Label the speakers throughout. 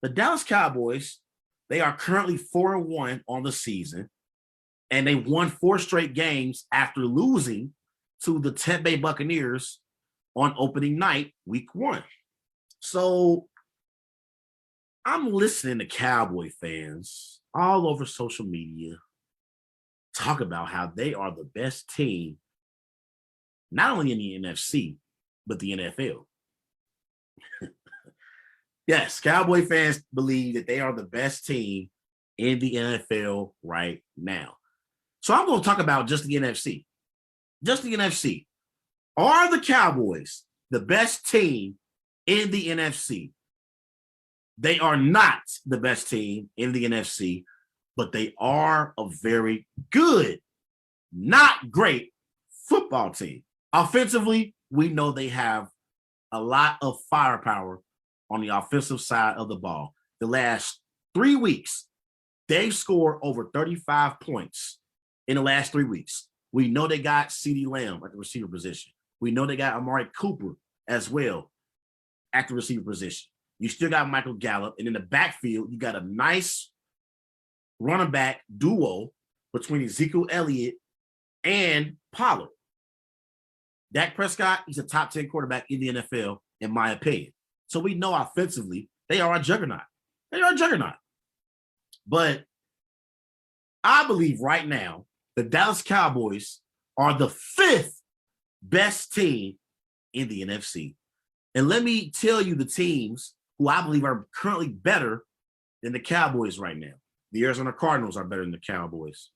Speaker 1: The Dallas Cowboys, they are currently 4-1 on the season, and they won 4 straight games after losing to the Tampa Bay Buccaneers on opening night, week 1. So I'm listening to Cowboy fans all over social media talk about how they are the best team, not only in the NFC, but the NFL. Yes, Cowboy fans believe that they are the best team in the NFL right now. So I'm going to talk about just the NFC. Just the NFC. Are the Cowboys the best team in the NFC? They are not the best team in the NFC, but they are a very good, not great football team. Offensively, we know they have a lot of firepower on the offensive side of the ball. The last 3 weeks, they've scored over 35 points in the last 3 weeks. We know they got CeeDee Lamb at the receiver position. We know they got Amari Cooper as well at the receiver position. You still got Michael Gallup. And in the backfield, you got a nice running back duo between Ezekiel Elliott and Pollard. Dak Prescott, he's a top 10 quarterback in the NFL, in my opinion. So we know offensively, they are a juggernaut. They are a juggernaut. But I believe right now, the Dallas Cowboys are the 5th best team in the NFC. And let me tell you the teams who I believe are currently better than the Cowboys right now. The Arizona Cardinals are better than the Cowboys.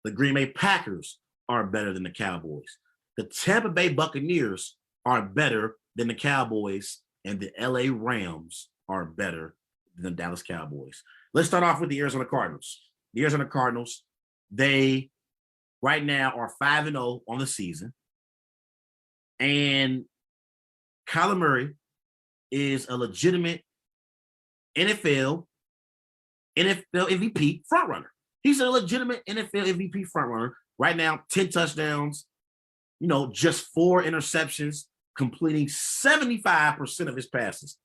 Speaker 1: The Green Bay Packers are better than the Cowboys. The Tampa Bay Buccaneers are better than the Cowboys, and the LA Rams are better than the Dallas Cowboys. Let's start off with the Arizona Cardinals. The Arizona Cardinals, they right now are 5-0 on the season. And Kyler Murray is a legitimate NFL MVP frontrunner. He's a legitimate NFL MVP frontrunner. Right now, 10 touchdowns, just 4 interceptions, completing 75% of his passes.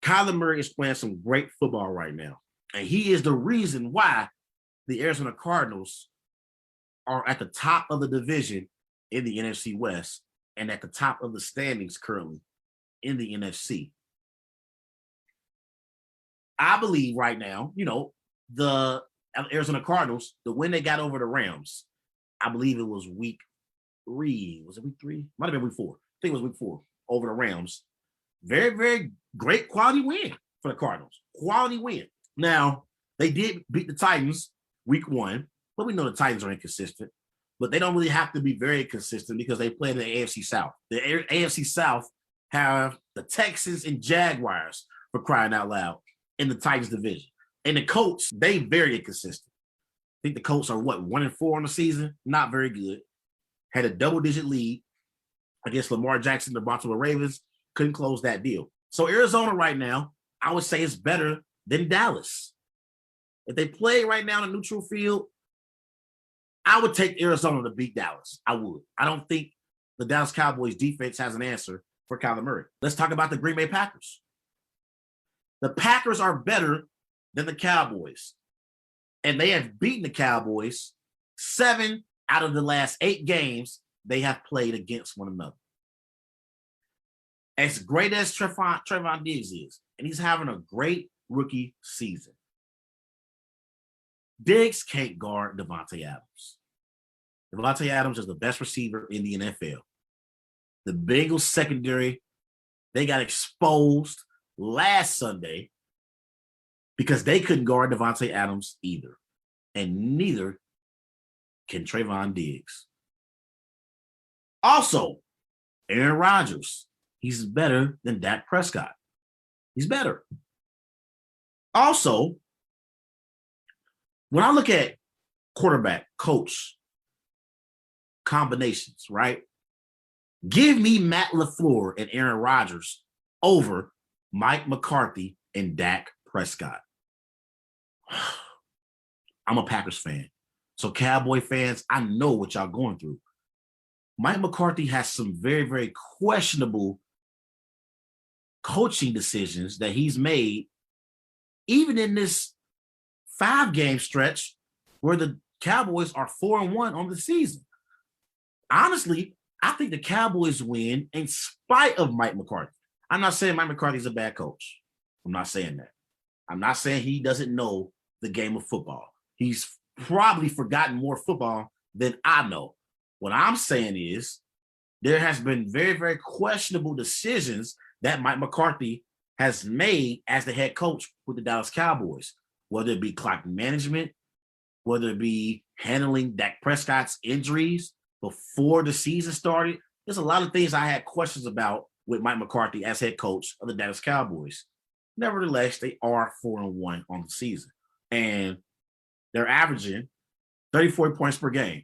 Speaker 1: Kyler Murray is playing some great football right now. And he is the reason why the Arizona Cardinals are at the top of the division in the NFC West and at the top of the standings currently in the NFC. I believe right now, the Arizona Cardinals, the win they got over the Rams, I believe it was week 3. Was it week 3? Might have been week 4. I think it was week 4 over the Rams. Very, very great quality win for the Cardinals. Quality win. Now, they did beat the Titans week 1, but we know the Titans are inconsistent. But they don't really have to be very consistent because they play in the AFC South. The AFC South have the Texans and Jaguars, for crying out loud, in the Titans division. And the Colts, they very inconsistent. I think the Colts are 1-4 on the season? Not very good. Had a double-digit lead against Lamar Jackson, the Baltimore Ravens. Couldn't close that deal. So Arizona right now, I would say is better than Dallas. If they play right now in a neutral field, I would take Arizona to beat Dallas. I would. I don't think the Dallas Cowboys defense has an answer for Kyler Murray. Let's talk about the Green Bay Packers. The Packers are better than the Cowboys. And they have beaten the Cowboys 7 out of the last 8 games they have played against one another. As great as Trevon Diggs is, and he's having a great rookie season, Diggs can't guard Davante Adams. Davante Adams is the best receiver in the NFL. The Bengals secondary, they got exposed last Sunday because they couldn't guard Davante Adams either. And neither can Trevon Diggs. Also, Aaron Rodgers, he's better than Dak Prescott. He's better. Also, when I look at quarterback, coach combinations, right? Give me Matt LaFleur and Aaron Rodgers over Mike McCarthy and Dak Prescott. I'm a Packers fan. So Cowboy fans, I know what y'all going through. Mike McCarthy has some very, very questionable coaching decisions that he's made even in this 5-game stretch where the Cowboys are 4-1 on the season. Honestly, I think the Cowboys win in spite of Mike McCarthy. I'm not saying Mike McCarthy's a bad coach. I'm not saying that. I'm not saying he doesn't know the game of football. He's probably forgotten more football than I know. What I'm saying is there has been very, very questionable decisions that Mike McCarthy has made as the head coach with the Dallas Cowboys, whether it be clock management, whether it be handling Dak Prescott's injuries before the season started. There's a lot of things I had questions about with Mike McCarthy as head coach of the Dallas Cowboys. Nevertheless, they are 4-1 on the season, and they're averaging 34 points per game.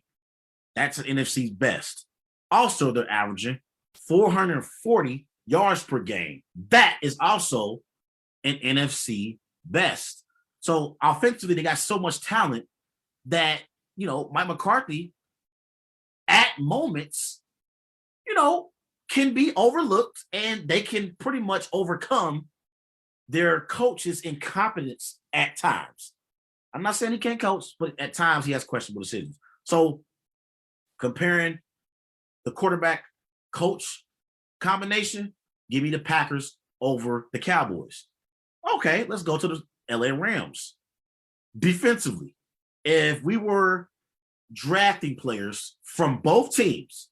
Speaker 1: That's an NFC's best. Also, they're averaging 440 yards per game. That is also an NFC best. So offensively, they got so much talent that, Mike McCarthy at moments, can be overlooked, and they can pretty much overcome their coach's incompetence at times. I'm not saying he can't coach, but at times he has questionable decisions. So comparing the quarterback coach combination, give me the Packers over the Cowboys. Okay, let's go to the LA Rams. Defensively, if we were drafting players from both teams,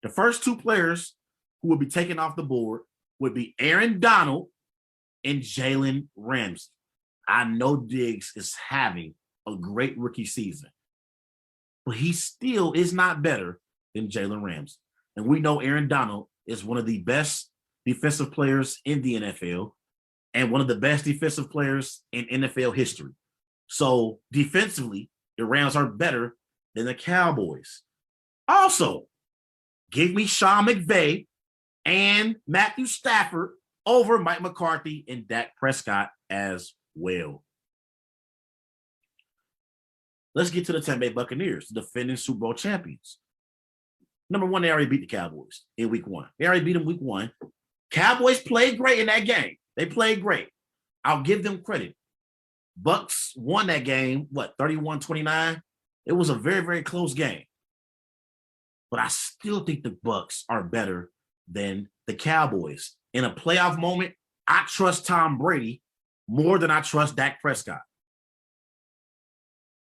Speaker 1: the first two players who would be taken off the board would be Aaron Donald and Jalen Ramsey. I know Diggs is having a great rookie season, but he still is not better than Jalen Ramsey. And we know Aaron Donald is one of the best defensive players in the NFL and one of the best defensive players in NFL history. So defensively, the Rams are better than the Cowboys. Also, give me Sean McVay and Matthew Stafford over Mike McCarthy and Dak Prescott as well. Let's get to the Tampa Bay Buccaneers, the defending Super Bowl champions. Number one, they already beat the Cowboys in week one. They already beat them week one. Cowboys played great in that game. They played great. I'll give them credit. Bucs won that game, 31-29? It was a very, very close game. But I still think the Bucs are better than the Cowboys. In a playoff moment, I trust Tom Brady more than I trust Dak Prescott.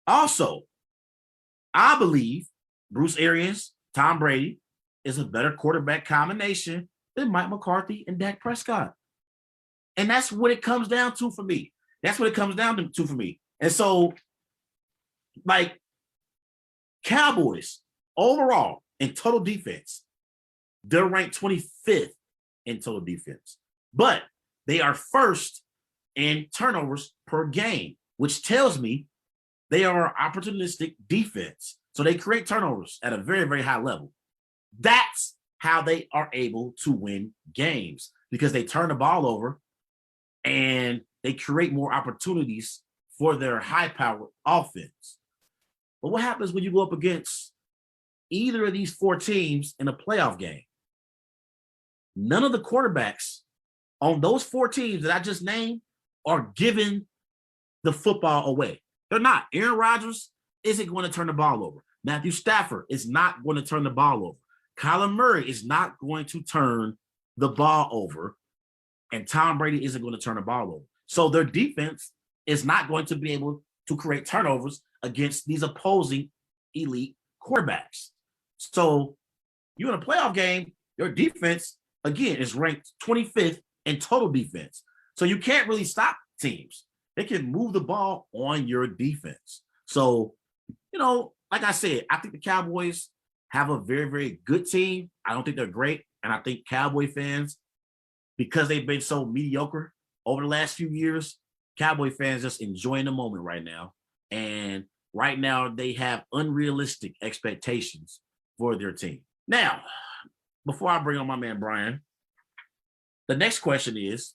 Speaker 1: Also, I believe Bruce Arians, Tom Brady, is a better quarterback combination than Mike McCarthy and Dak Prescott. And that's what it comes down to for me. That's what it comes down to for me. And so, Cowboys, overall, in total defense, they're ranked 25th in total defense. But they are first in turnovers per game, which tells me they are opportunistic defense. So they create turnovers at a very, very high level. That's how they are able to win games, because they turn the ball over and they create more opportunities for their high-powered offense. But what happens when you go up against either of these four teams in a playoff game? None of the quarterbacks on those four teams that I just named are giving the football away. They're not. Aaron Rodgers isn't going to turn the ball over. Matthew Stafford is not going to turn the ball over. Kyler Murray is not going to turn the ball over. And Tom Brady isn't going to turn the ball over. So their defense is not going to be able to create turnovers against these opposing elite quarterbacks. So you're in a playoff game, your defense, again, is ranked 25th in total defense. So you can't really stop teams. They can move the ball on your defense. So, like I said, I think the Cowboys have a very, very good team. I don't think they're great. And I think Cowboy fans, because they've been so mediocre over the last few years, Cowboy fans just enjoying the moment right now. And right now they have unrealistic expectations for their team. Now, before I bring on my man Brian, the next question is,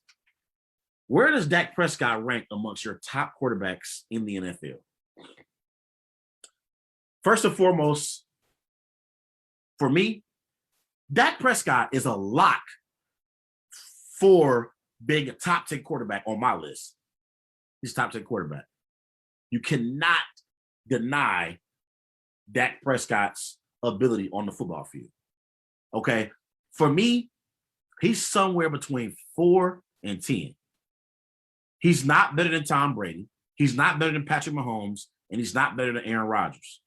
Speaker 1: where does Dak Prescott rank amongst your top quarterbacks in the NFL? First and foremost, for me, Dak Prescott is a lock for being a top 10 quarterback on my list. He's a top 10 quarterback. You cannot deny Dak Prescott's ability on the football field. Okay. For me, he's somewhere between 4 and 10. He's not better than Tom Brady. He's not better than Patrick Mahomes, and he's not better than Aaron Rodgers.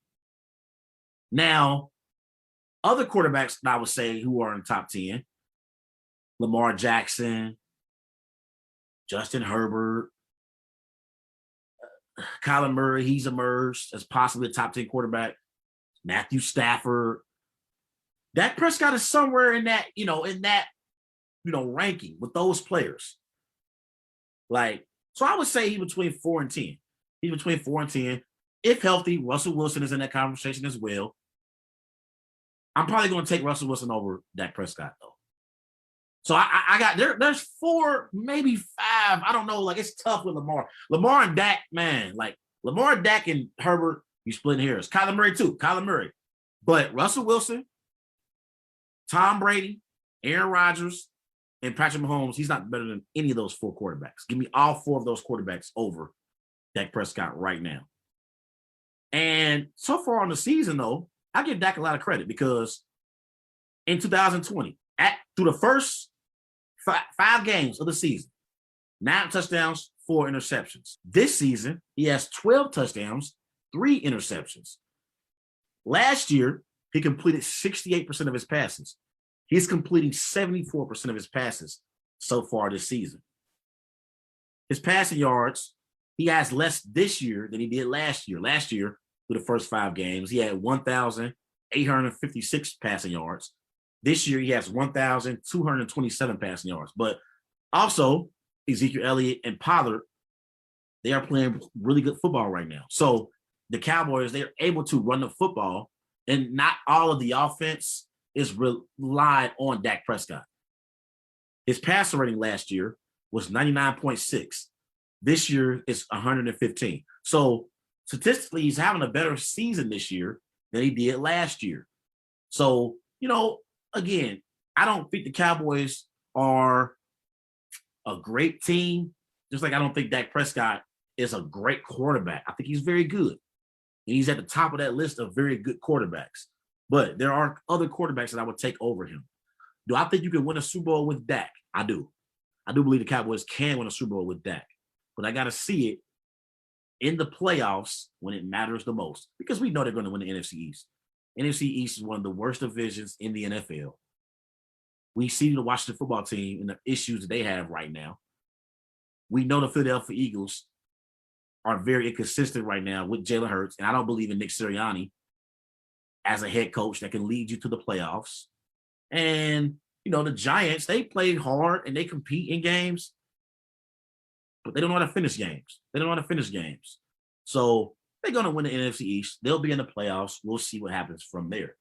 Speaker 1: Now, other quarterbacks that I would say who are in the top 10, Lamar Jackson, Justin Herbert, Kyler Murray, he's emerged as possibly a top 10 quarterback. Matthew Stafford. Dak Prescott is somewhere in that, ranking with those players. So I would say he's between 4 and 10. He's between 4 and 10. If healthy, Russell Wilson is in that conversation as well. I'm probably going to take Russell Wilson over Dak Prescott, though. So I got there's 4, maybe 5. I don't know. It's tough with Lamar. Lamar and Dak, man. Lamar, Dak, and Herbert, you splitting hairs. Kyler Murray, too. Kyler Murray. But Russell Wilson, Tom Brady, Aaron Rodgers, and Patrick Mahomes, he's not better than any of those 4 quarterbacks. Give me all 4 of those quarterbacks over Dak Prescott right now. And so far on the season, though, I give Dak a lot of credit because in 2020, through the first 5 games of the season, 9 touchdowns, 4 interceptions. This season, he has 12 touchdowns, 3 interceptions. Last year, he completed 68% of his passes. He's completing 74% of his passes so far this season. His passing yards, he has less this year than he did last year. Last year, through the first 5 games, he had 1,856 passing yards. This year, he has 1,227 passing yards. But also, Ezekiel Elliott and Pollard, they are playing really good football right now. So the Cowboys, they're able to run the football, and not all of the offense is relied on Dak Prescott. His passer rating last year was 99.6. This year, it's 115. So statistically, he's having a better season this year than he did last year. So, again, I don't think the Cowboys are a great team, just like I don't think Dak Prescott is a great quarterback. I think he's very good. And he's at the top of that list of very good quarterbacks. But there are other quarterbacks that I would take over him. Do I think you can win a Super Bowl with Dak? I do. I do believe the Cowboys can win a Super Bowl with Dak. But I got to see it in the playoffs when it matters the most, because we know they're going to win the NFC East. NFC East is one of the worst divisions in the NFL. We see the Washington football team and the issues that they have right now. We know the Philadelphia Eagles are very inconsistent right now with Jalen Hurts, and I don't believe in Nick Sirianni as a head coach that can lead you to the playoffs. And, the Giants, they play hard and they compete in games, but they don't know how to finish games. So they're going to win the NFC East. They'll be in the playoffs. We'll see what happens from there.